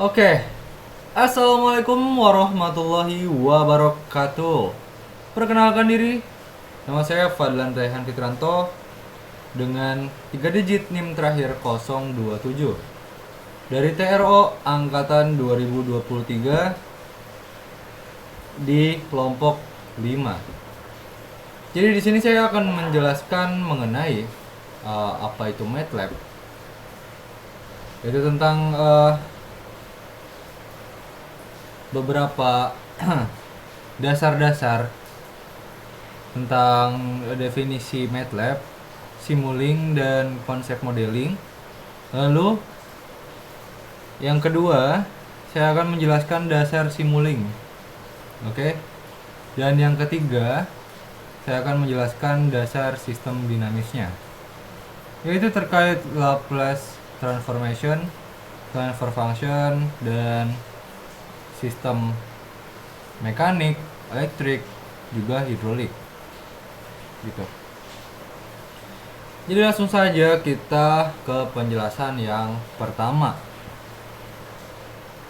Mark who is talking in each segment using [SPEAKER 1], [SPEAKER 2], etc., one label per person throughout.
[SPEAKER 1] Oke, Assalamualaikum warahmatullahi wabarakatuh. Perkenalkan diri, nama saya Fadlan Raihan Fitranto dengan 3 digit NIM terakhir 027 dari TRO Angkatan 2023 di kelompok 5. Jadi di sini saya akan menjelaskan mengenai apa itu MATLAB, yaitu tentang beberapa dasar-dasar tentang definisi MATLAB, Simulink, dan konsep modeling. Lalu yang kedua, saya akan menjelaskan dasar Simulink. Oke. Dan yang ketiga, saya akan menjelaskan dasar sistem dinamisnya, yaitu terkait Laplace transformation, transfer function, dan sistem mekanik, elektrik, juga hidrolik. Gitu. Jadi langsung saja kita ke penjelasan yang pertama.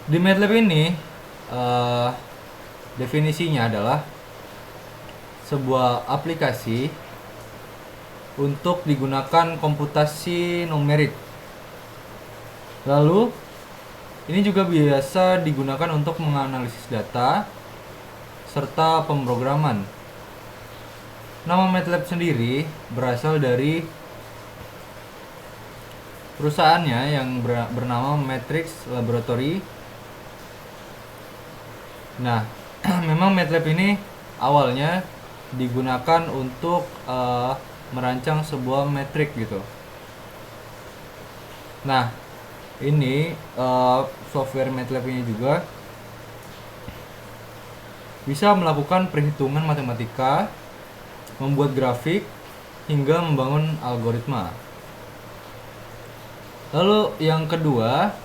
[SPEAKER 1] Di MATLAB ini definisinya adalah sebuah aplikasi untuk digunakan komputasi numerik. Lalu ini juga biasa digunakan untuk menganalisis data serta pemrograman. Nama MATLAB sendiri berasal dari perusahaannya yang bernama Matrix Laboratory. Nah, memang MATLAB ini awalnya digunakan untuk merancang sebuah metrik gitu. Nah, ini software MATLAB ini juga bisa melakukan perhitungan matematika, membuat grafik, hingga membangun algoritma. Lalu yang kedua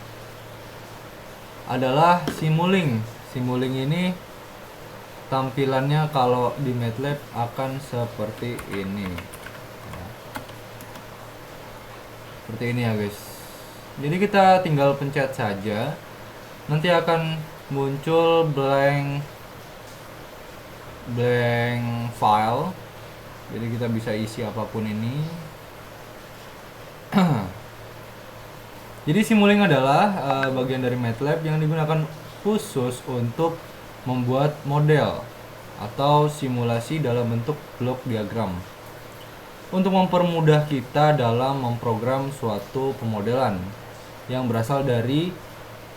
[SPEAKER 1] adalah Simulink. Simulink ini tampilannya kalau di MATLAB akan seperti ini. Seperti ini ya guys. Jadi kita tinggal pencet saja, nanti akan muncul blank file. Jadi kita bisa isi apapun ini. Jadi Simulink adalah bagian dari MATLAB yang digunakan khusus untuk membuat model atau simulasi dalam bentuk blok diagram, untuk mempermudah kita dalam memprogram suatu pemodelan yang berasal dari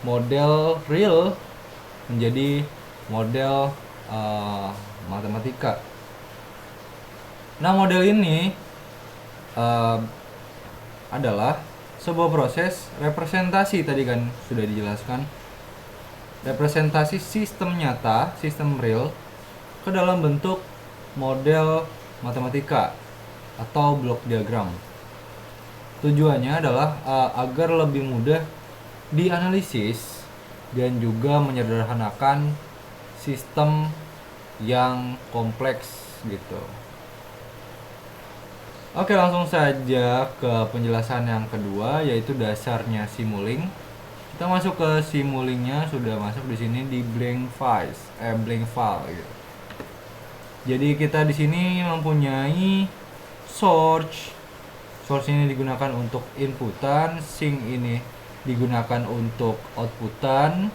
[SPEAKER 1] model real menjadi model matematika. Nah, model ini adalah sebuah proses representasi, tadi kan sudah dijelaskan, representasi sistem nyata, sistem real ke dalam bentuk model matematika atau blok diagram. Tujuannya adalah agar lebih mudah dianalisis dan juga menyederhanakan sistem yang kompleks gitu. Oke, langsung saja ke penjelasan yang kedua, yaitu dasarnya Simulink. Kita masuk ke Simulinknya, sudah masuk di sini di blank file gitu. Jadi kita di sini mempunyai source. Source ini digunakan untuk inputan, sink ini digunakan untuk outputan.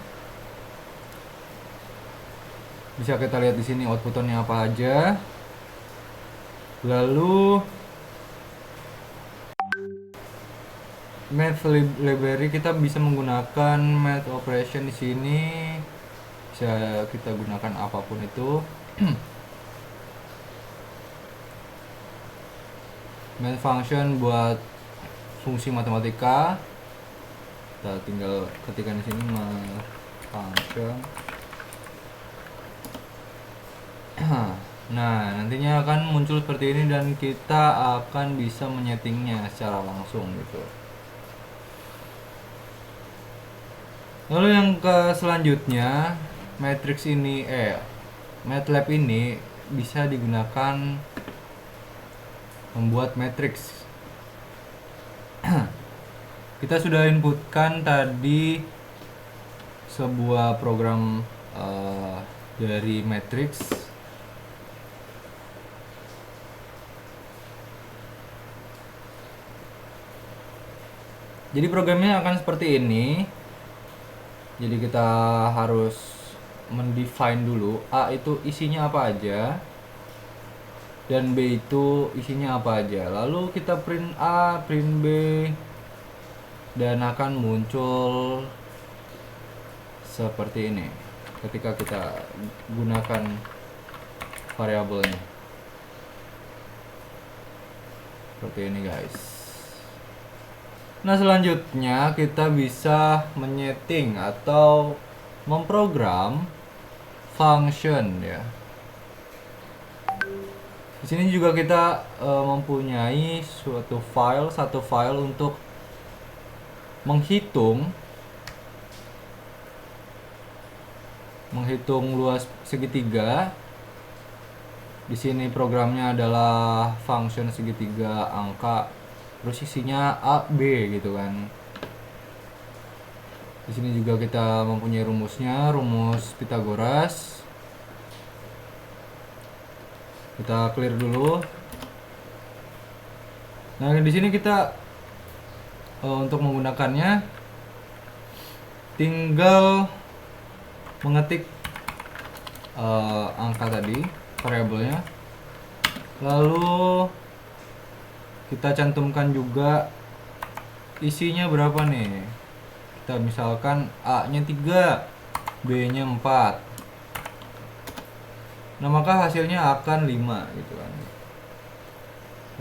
[SPEAKER 1] Bisa kita lihat di sini outputannya apa aja. Lalu math library, kita bisa menggunakan math operation di sini. Bisa kita gunakan apapun itu. Math function buat fungsi matematika. Kita tinggal ketikkan di sini math function. Nah, nantinya akan muncul seperti ini dan kita akan bisa menyetingnya secara langsung gitu. Lalu yang ke selanjutnya, matrix ini MATLAB ini bisa digunakan membuat matrix. Kita sudah inputkan tadi sebuah program dari Matrix. Jadi programnya akan seperti ini. Jadi kita harus mendefine dulu A itu isinya apa aja dan B itu isinya apa aja. Lalu kita print A, print B, dan akan muncul seperti ini ketika kita gunakan variabelnya. Seperti ini guys. Nah, selanjutnya kita bisa menyeting atau memprogram function ya. Di sini juga kita mempunyai satu file untuk menghitung luas segitiga. Di sini programnya adalah function segitiga angka, terus isinya A, B gitu kan. Di sini juga kita mempunyai rumusnya, rumus Pythagoras. Kita clear dulu. Nah, di sini kita untuk menggunakannya tinggal mengetik angka tadi, variabelnya. Lalu kita cantumkan juga isinya berapa nih. Kita misalkan A-nya 3, B-nya 4. Nah, maka hasilnya akan 5 gitu kan.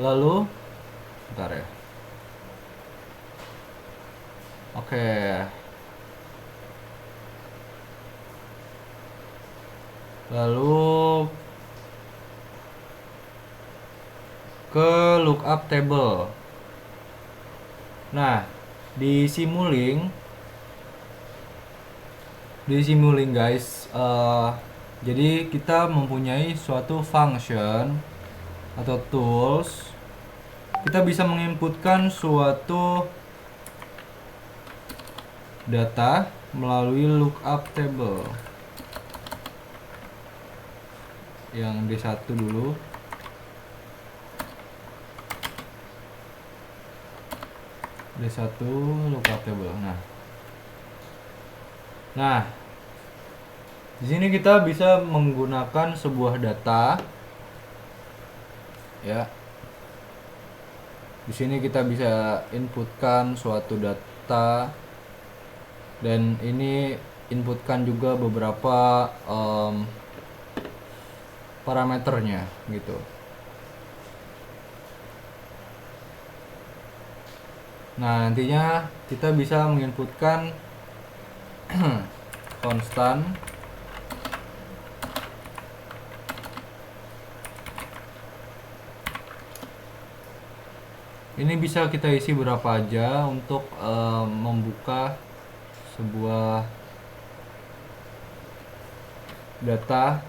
[SPEAKER 1] Lalu bentar ya. Oke. Lalu ke lookup table. Nah, di Simulink guys, jadi kita mempunyai suatu function atau tools. Kita bisa menginputkan suatu data melalui lookup table. Yang D1 dulu. D1 lookup table. Nah, di sini kita bisa menggunakan sebuah data ya. Di sini kita bisa inputkan suatu data dan ini inputkan juga beberapa parameternya gitu. Nah, nantinya kita bisa menginputkan konstan ini bisa kita isi berapa aja untuk membuka sebuah data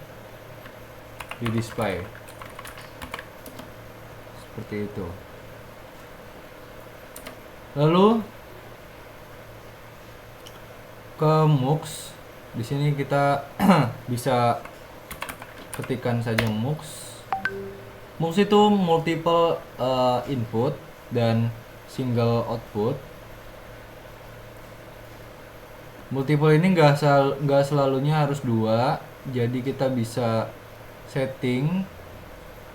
[SPEAKER 1] di display seperti itu. Lalu ke MUX. Di sini kita bisa ketikkan saja MUX. MUX itu multiple input dan single output. Multiple ini nggak selalunya harus 2. Jadi kita bisa setting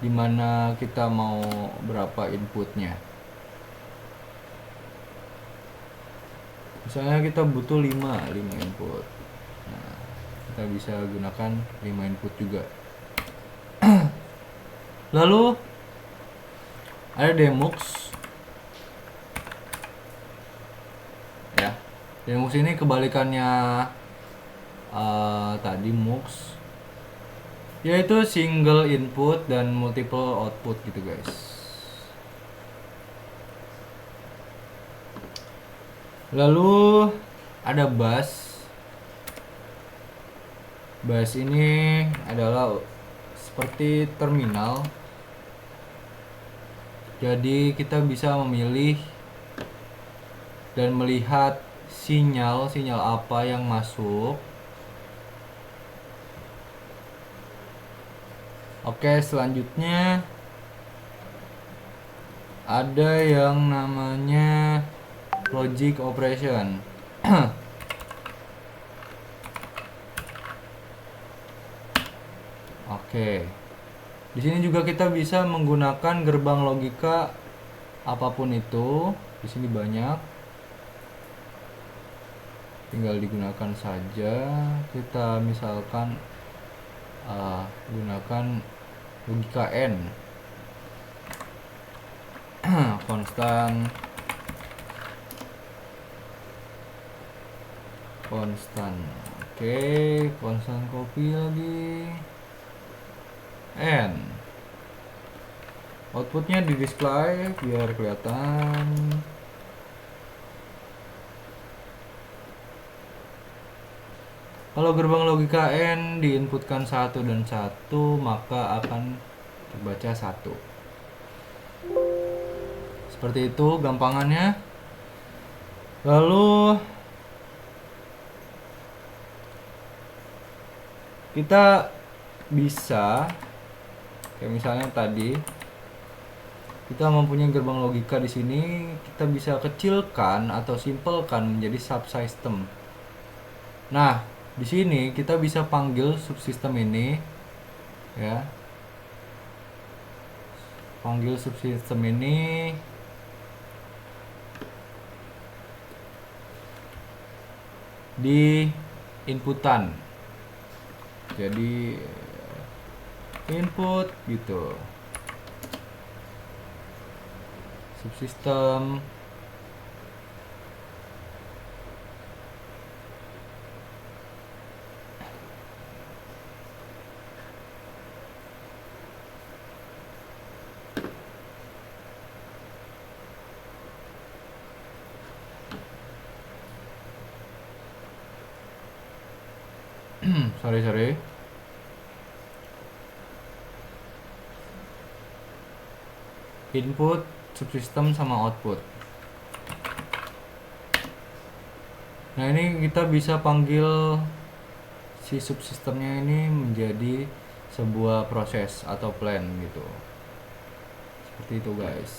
[SPEAKER 1] dimana kita mau berapa inputnya. Misalnya kita butuh 5 input. Nah, kita bisa gunakan 5 input juga. Lalu ada demux. Ya. Demux ini kebalikannya tadi mux. Yaitu single input dan multiple output gitu, guys. Lalu ada bus. Bus ini adalah seperti terminal. Jadi kita bisa memilih dan melihat sinyal apa yang masuk. Oke, selanjutnya ada yang namanya logic operation. Oke. Di sini juga kita bisa menggunakan gerbang logika apapun itu. Di sini banyak. Tinggal digunakan saja. Kita misalkan gunakan logika N. Konstan. Oke, konstan copy lagi. N. Outputnya di display biar kelihatan. Kalau gerbang logika N diinputkan 1 dan 1, maka akan terbaca 1. Seperti itu gampangannya. Lalu kita bisa kayak misalnya tadi kita mempunyai gerbang logika di sini, kita bisa kecilkan atau simpelkan menjadi subsystem. Nah, di sini kita bisa panggil subsistem ini, ya. Panggil subsistem ini di inputan. Jadi input gitu. Subsistem sorry. Input, subsistem sama output. Nah, ini kita bisa panggil si subsistemnya ini menjadi sebuah proses atau plan gitu. Seperti itu, guys.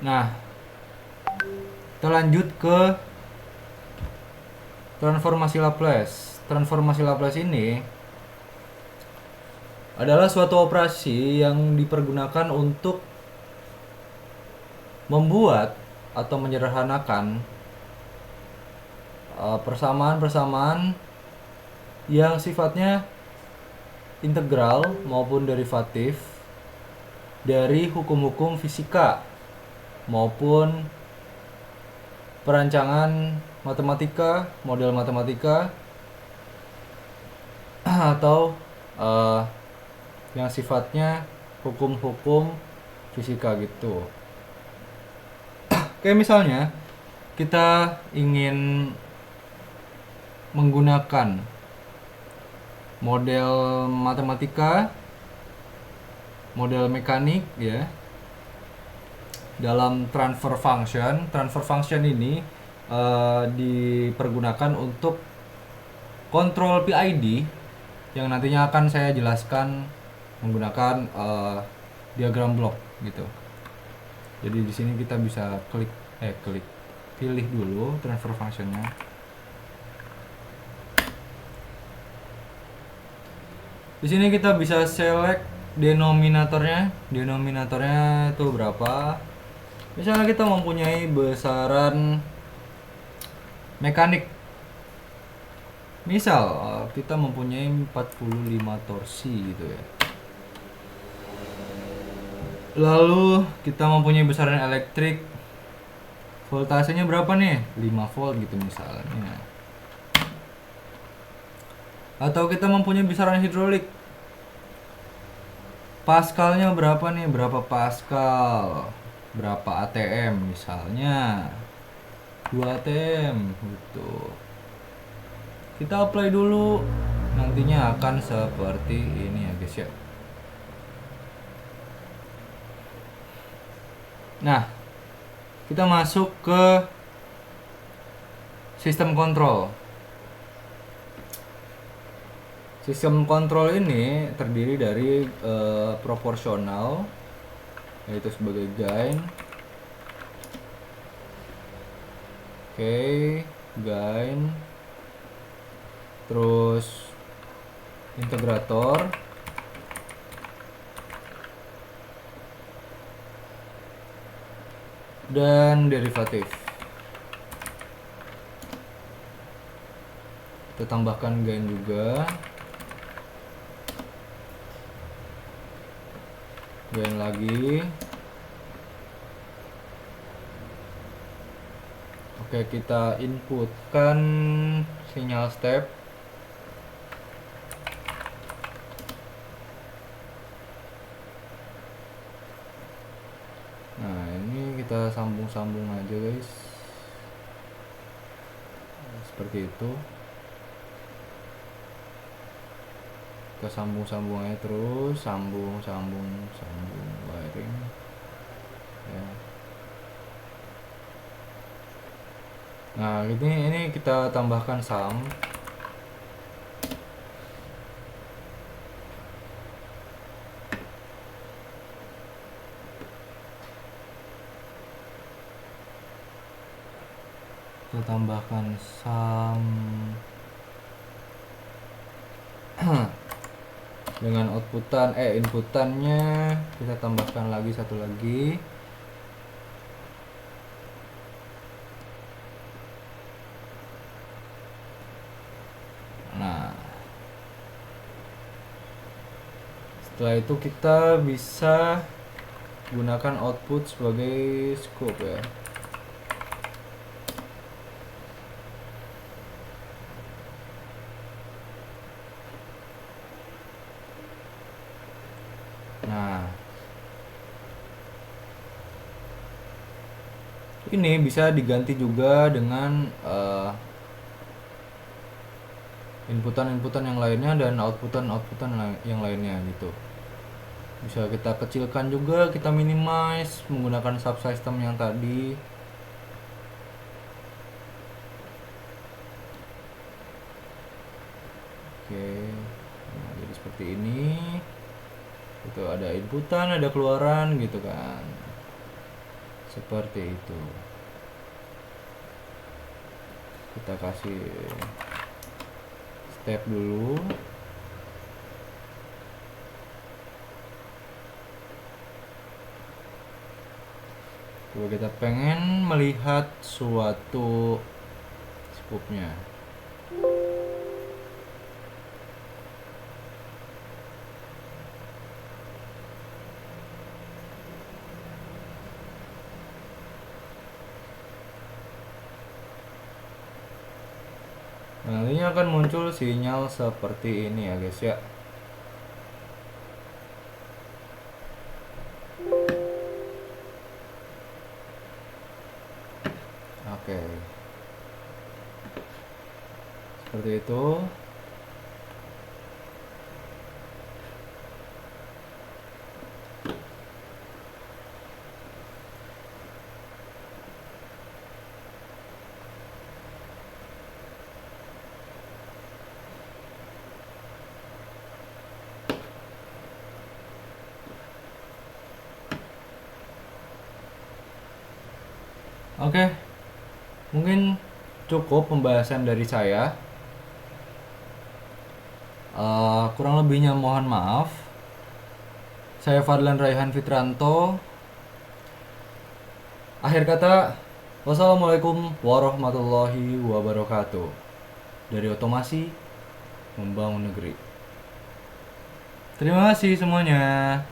[SPEAKER 1] Nah, kita lanjut ke transformasi Laplace. Transformasi Laplace ini adalah suatu operasi yang dipergunakan untuk membuat atau menyederhanakan persamaan-persamaan yang sifatnya integral maupun derivatif dari hukum-hukum fisika maupun perancangan matematika, model matematika, atau yang sifatnya hukum-hukum fisika gitu. Kayak misalnya kita ingin menggunakan model matematika, model mekanik ya, dalam transfer function. Transfer function ini dipergunakan untuk kontrol PID yang nantinya akan saya jelaskan menggunakan diagram blok gitu. Jadi di sini kita bisa pilih dulu transfer functionnya. Di sini kita bisa select denominatornya. Denominatornya itu berapa? Misalnya kita mempunyai besaran mekanik. Misal kita mempunyai 45 torsi gitu ya. Lalu kita mempunyai besaran elektrik. Voltasenya berapa nih? 5 volt gitu misalnya. Atau kita mempunyai besaran hidrolik. Pascalnya berapa nih? Berapa Pascal? Berapa ATM misalnya? 2 ATM gitu. Kita apply dulu. Nantinya akan seperti ini ya guys ya. Nah, kita masuk ke sistem kontrol. Sistem kontrol ini terdiri dari proporsional, yaitu sebagai gain. Gain. Terus integrator. Dan derivatif. Kita tambahkan gain juga. Gain lagi. Oke, kita inputkan sinyal step. Nah, ini kita sambung-sambung aja, guys. Seperti itu. Kita sambung-sambung aja terus, sambung wiring. Ya. Nah, ini kita tambahkan sum. Kita tambahkan sum dengan inputannya kita tambahkan lagi satu lagi. Nah, setelah itu kita bisa gunakan output sebagai scope ya. Nah, ini bisa diganti juga dengan inputan-inputan yang lainnya dan outputan-outputan yang lainnya gitu. Bisa kita kecilkan juga, kita minimize menggunakan subsystem yang tadi. Oke, nah, jadi seperti ini. Itu ada inputan, ada keluaran gitu kan. Seperti itu. Kita kasih step dulu. Coba kita pengen melihat suatu scope-nya. Nantinya akan muncul sinyal seperti ini ya guys ya. Oke. Seperti itu. Oke, mungkin cukup pembahasan dari saya. Kurang lebihnya mohon maaf. Saya Fadlan Raihan Fitranto. Akhir kata, wassalamualaikum warahmatullahi wabarakatuh. Dari Otomasi Membangun Negeri. Terima kasih semuanya.